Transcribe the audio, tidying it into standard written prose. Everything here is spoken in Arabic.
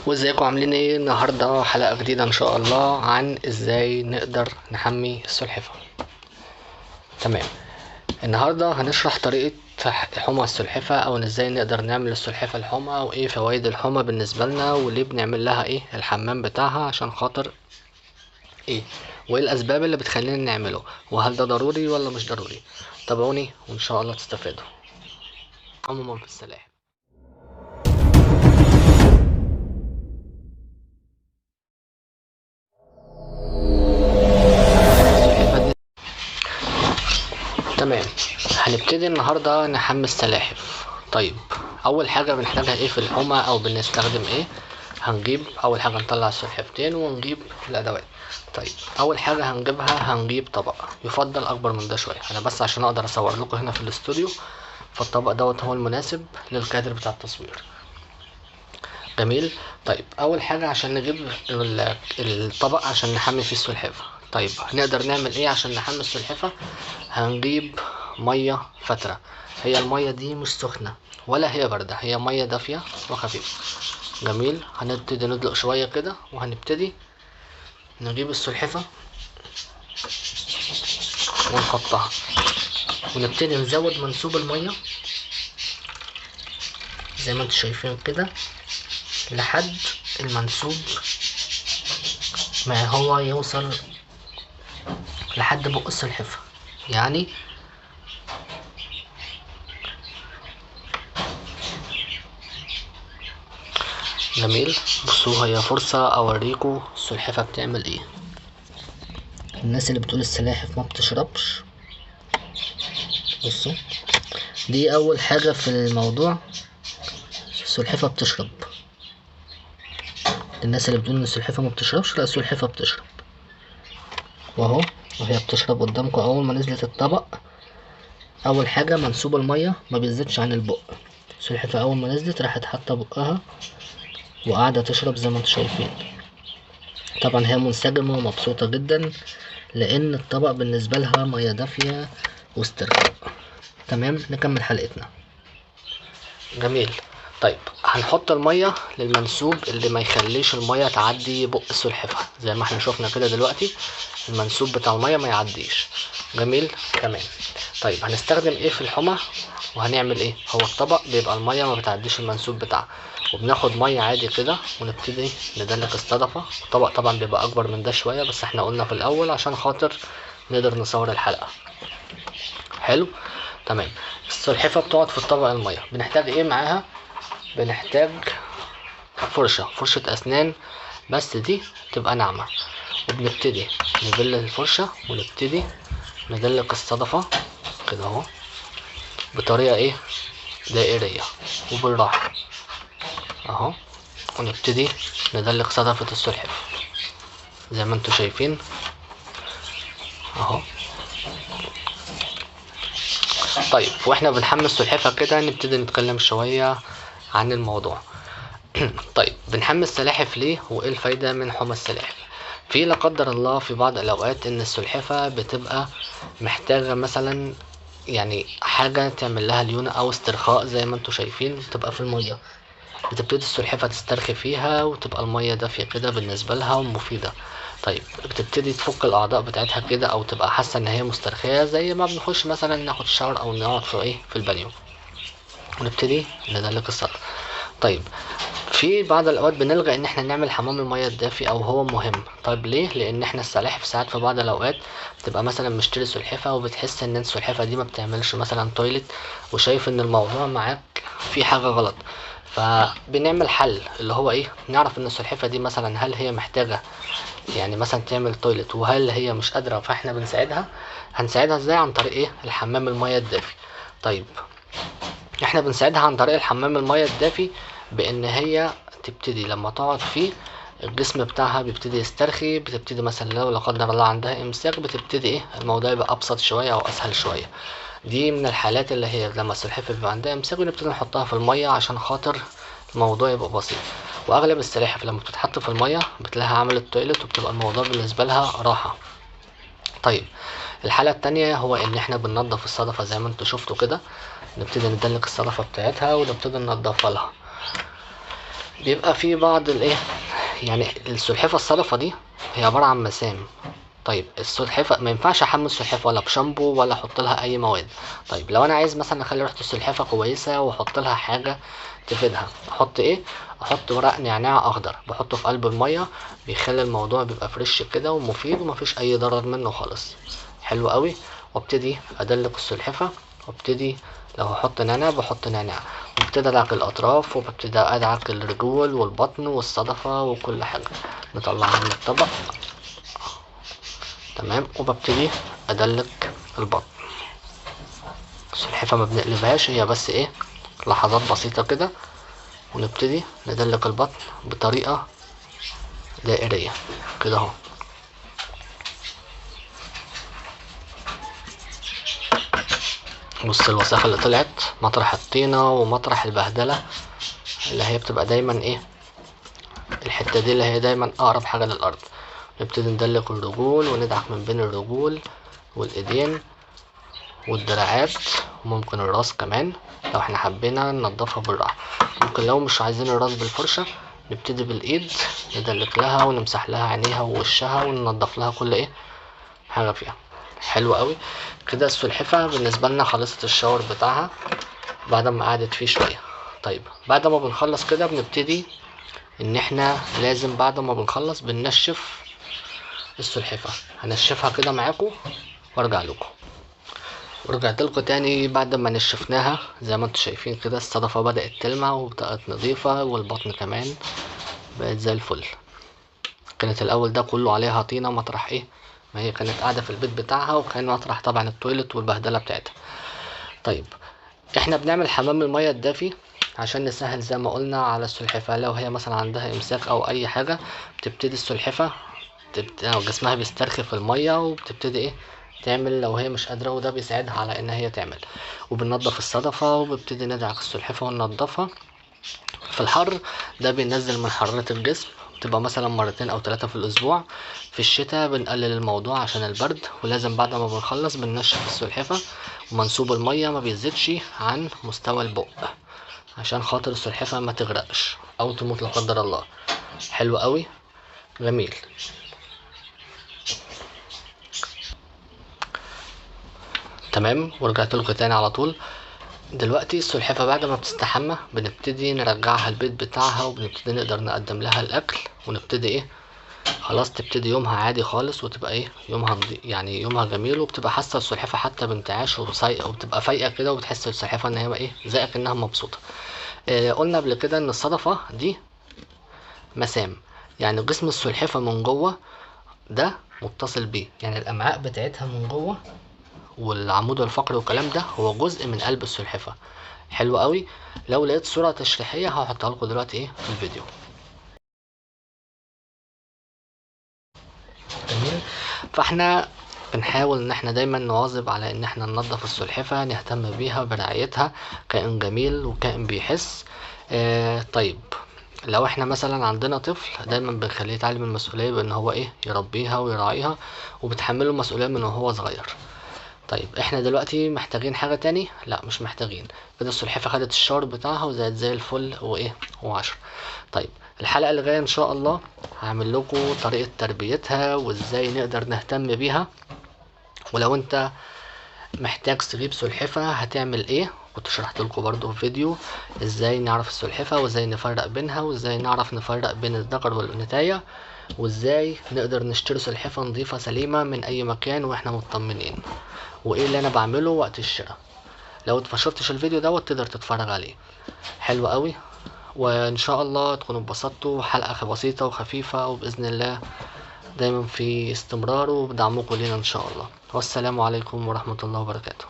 وازيكم عاملين ايه؟ النهارده حلقه جديده ان شاء الله عن ازاي نقدر نحمي السلحفاه. تمام. النهارده هنشرح طريقه حمى السلحفاه او ازاي نقدر نعمل السلحفاه الحمى وايه فوائد الحمى بالنسبه لنا وليه بنعمل لها ايه الحمام بتاعها عشان خاطر ايه، وايه الاسباب اللي بتخلينا نعمله وهل ده ضروري ولا مش ضروري. تابعوني وان شاء الله تستفادوا. عموما في السلاحف، تمام. هنبتدي النهارده نحمي السلاحف. طيب، اول حاجه بنحتاجها ايه في الحمى او بنستخدم ايه؟ هنجيب اول حاجه نطلع السلحفتين ونجيب الادوات. طيب، اول حاجه هنجيب طبق يفضل اكبر من ده شويه، انا بس عشان اقدر اصور لكم هنا في الاستوديو، فالطبق دوت هو المناسب للكادر بتاع التصوير. جميل. طيب، اول حاجه عشان نجيب الطبق عشان نحمي فيه السلحفه. طيب، هنقدر نعمل ايه عشان نحمي السلحفه؟ هنجيب ميه فتره. هي الميه دي مش سخنه ولا هي بارده، هي ميه دافيه وخفيفه. جميل. هنبتدي ندلق شويه كده وهنبتدي نجيب السلحفه ونحطها ونبتدي نزود منسوب الميه زي ما انتم شايفين كده لحد المنسوب ما هو يوصل لحد بق السلحفة يعني. جميل. بصوا، هي فرصة اوريكم السلحفة بتعمل ايه. الناس اللي بتقول السلاحف ما بتشربش، بصوا، دي اول حاجة في الموضوع. السلحفة بتشرب. الناس اللي بتقول ان السلحفة ما بتشربش، لا، السلحفة بتشرب. واهو، وهي بتشرب قدامكم. اول ما نزلت الطبق، اول حاجة منسوب المية ما بيزيدش عن البق. السلحفة اول ما نزلت راحت حاطة بقها وقاعدة تشرب زي ما انتم شايفين. طبعا هي منسجمة ومبسوطة جدا لان الطبق بالنسبة لها مياه دافية واسترخاء. تمام، نكمل حلقتنا. جميل. طيب، هنحط المية للمنسوب اللي ما يخليش المية تعدي بق السلحفة زي ما احنا شوفنا كده دلوقتي، المنسوب بتاع المية ما يعديش. جميل. تمام. طيب، هنستخدم ايه في الحمى وهنعمل ايه؟ هو الطبق بيبقى المية ما بتعديش المنسوب بتاعه، وبناخد مية عادي كده ونبتدي ندلك الصدفة. الطبق طبعا بيبقى اكبر من ده شوية، بس احنا قلنا في الاول عشان خاطر نقدر نصور الحلقة. حلو. تمام. السلحفة بتقعد في الطبق المية. بنحتاج ايه معاها؟ بنحتاج فرشة اسنان، بس دي تبقى ناعمة. وبنبتدي نبل الفرشة ونبتدي ندلك الصدفة كده اهو بطريقة ايه، دائرية وبالراحة اهو. ونبتدي ندلك صدفة السلحفة زي ما انتوا شايفين اهو. طيب، واحنا بنحمي السلحفة كده نبتدي نتكلم شوية عن الموضوع. طيب، بنحمي السلاحف ليه وايه الفايدة من حمى السلاحف؟ في لا قدر الله في بعض الاوقات ان السلحفة بتبقى محتاجة مثلا يعني حاجة تعمل لها ليونة او استرخاء زي ما انتوا شايفين، تبقى في المية. بتبتدي السلحفة تسترخي فيها وتبقى المية دافية كده بالنسبة لها ومفيدة. طيب، بتبتدي تفك الأعضاء بتاعتها كده أو تبقى حاسة إن هي مسترخية زي ما بنخش مثلا ناخد شاور أو نقعد في إيه في البانيو، ونبتدي ندلك الصدر. طيب، في بعض الأوقات بنلجأ إن احنا نعمل حمام المية الدافي أو هو مهم. طيب ليه؟ لأن احنا السلاحف ساعات في بعض الأوقات بتبقى مثلا مشتري سلحفة وبتحس إن السلحفة دي ما بتعملش مثلا تويلت، وشايف إن الموضوع معاك في حاجة غلط. فبنعمل حل اللي هو ايه، نعرف ان السلحفة دي مثلا هل هي محتاجة يعني مثلا تعمل تويلت وهل هي مش قادرة، فاحنا بنساعدها. هنساعدها ازاي؟ عن طريق ايه؟ الحمام المية الدافي. طيب، احنا بنساعدها عن طريق الحمام المية الدافي بان هي تبتدي لما تقعد فيه الجسم بتاعها بيبتدي يسترخي، بتبتدي مثلا لو لا قدر الله عندها امساك بتبتدي ايه الموضوع يبقى ابسط شوية او اسهل شوية. دي من الحالات اللي هي لما السلحفاة بيبقى عندها امساك بنبتدي نحطها في المية عشان خاطر الموضوع يبقى بسيط. واغلب السلاحف لما بتتحط في المية بتلاقيها عملت تويلت وبتبقى الموضوع بالنسبة لها راحة. طيب، الحالة التانية هو ان احنا بننضف الصدفة زي ما انتوا شفتوا كده، نبتدي ندلك الصدفة بتاعتها ونبتدي ننضفها لها. بيبقى في بعض الايه، يعني السلحفة الصدفة دي هي عبارة عن مسام. طيب السلحفة ما ينفعش احمل السلحفة ولا بشامبو ولا احط لها اي مواد. طيب لو انا عايز مثلا اخلي ريحة السلحفة كويسة واحط لها حاجة تفيدها، احط ايه؟ احط ورق نعناع اخضر بحطه في قلب المية، بيخلي الموضوع بيبقى فريش كده ومفيد ومفيش اي ضرر منه خالص. حلو قوي. وابتدي ادلق السلحفة، وابتدي لو هحط نعناع بحط نعناع، وابتدي ادعك الاطراف، وببتدي ادعك الرجول والبطن والصدفة وكل حاجة. نطلعها من الطبق. تمام. وببتدي ادلق البطن. السلحفة ما بنقلبهاش، هي بس ايه، لحظات بسيطة كده. ونبتدي ندلق البطن بطريقة دائرية كده اهو. بص الوساخة اللي طلعت مطرح الطينة ومطرح البهدلة اللي هي بتبقى دايما ايه، الحتة دي اللي هي دايما اقرب حاجة للارض. نبتدي ندلق الرجول وندعك من بين الرجول والايدين والدراعات، وممكن الراس كمان لو احنا حبينا ننضفها بالراحة. ممكن لو مش عايزين الراس بالفرشة نبتدي بالايد ندلق لها ونمسح لها عينيها ووشها وننضف لها كل ايه حاجة فيها. حلو قوي كده. السلحفة بالنسبة لنا خلصت الشاور بتاعها بعد ما قعدت فيه شوية. طيب بعد ما بنخلص كده بنبتدي ان احنا لازم بعد ما بنخلص بننشف السلحفة. هنشفها كده معاكم وارجع لكم. ورجعت لكم تاني بعد ما نشفناها. زي ما انتم شايفين كده الصدفة بدأت تلمع وبقت نظيفة، والبطن كمان بقت زي الفل. كانت الاول ده كله عليها طينة مطرح ايه ما هي كانت قاعدة في البيت بتاعها، وكان مطرح طبعا التويلت والبهدلة بتاعتها. طيب احنا بنعمل حمام المية الدافي عشان نسهل زي ما قلنا على السلحفة. لو هي مثلا عندها امساك او اي حاجة بتبتدي السلحفة جسمها بيسترخي في المية وبتبتدي ايه تعمل لو هي مش قادرة، وده بيساعدها على ان هي تعمل. وبننضف الصدفة وببتدي ندعك السلحفة وننضفها. في الحر ده بينزل من حرارة الجسم، بتبقى مثلا مرتين او 3 في الاسبوع. في الشتاء بنقلل الموضوع عشان البرد. ولازم بعد ما بنخلص بننشف السلحفة، ومنسوب المية ما بيزيدش عن مستوى البق عشان خاطر السلحفة ما تغرقش او تموت لا قدر الله. حلو قوي. جميل. تمام. ورجعت لكم تاني على طول. دلوقتي السلحفة بعد ما بتستحمى بنبتدي نرجعها البيت بتاعها، وبنبتدي نقدر نقدم لها الاكل، ونبتدي ايه خلاص تبتدي يومها عادي خالص، وتبقى ايه يومها يعني يومها جميل. وبتبقى حاسه السلحفه حتى بانتعاش وبتبقى فايقه كده، وبتحس السلحفه ان هي ايه زي انها مبسوطه. قلنا قبل كده ان الصدفه دي مسام، يعني جسم السلحفه من جوه ده متصل بيه، يعني الامعاء بتاعتها من جوه والعمود الفقري والكلام ده هو جزء من قلب السلحفه. حلو قوي. لو لقيت صوره تشريحيه هحطها لكم دلوقتي ايه في الفيديو. جميل. فاحنا بنحاول ان احنا دايما نواظب على ان احنا ننظف السلحفة، نهتم بيها برعايتها. كائن جميل وكائن بيحس. طيب لو احنا مثلا عندنا طفل دايما بنخليه يتعلم المسؤولية بان هو ايه يربيها ويراعيها، وبتحمله المسؤولية من وهو صغير. طيب احنا دلوقتي محتاجين حاجة تاني؟ لا مش محتاجين كده. السلحفة خدت الشاور بتاعها وزيت زي الفل وايه وعشر. طيب الحلقة اللي جاية ان شاء الله هعمل لكم طريقة تربيتها وازاي نقدر نهتم بيها. ولو انت محتاج تجيب سلحفة هتعمل ايه، كنت شرحت لكم برضو في فيديو ازاي نعرف السلحفة وازاي نفرق بينها، وازاي نعرف نفرق بين الذكر والانثى، وازاي نقدر نشتري سلحفة نظيفة سليمة من اي مكان واحنا مطمنين، وايه اللي انا بعمله وقت الشراء. لو اتفشرتش الفيديو دوت تقدر تتفرج عليه. حلو قوي. وان شاء الله تكونوا اتبسطتوا. حلقة بسيطة وخفيفة، وبإذن الله دايما في استمرار وبدعمكم لينا ان شاء الله. والسلام عليكم ورحمة الله وبركاته.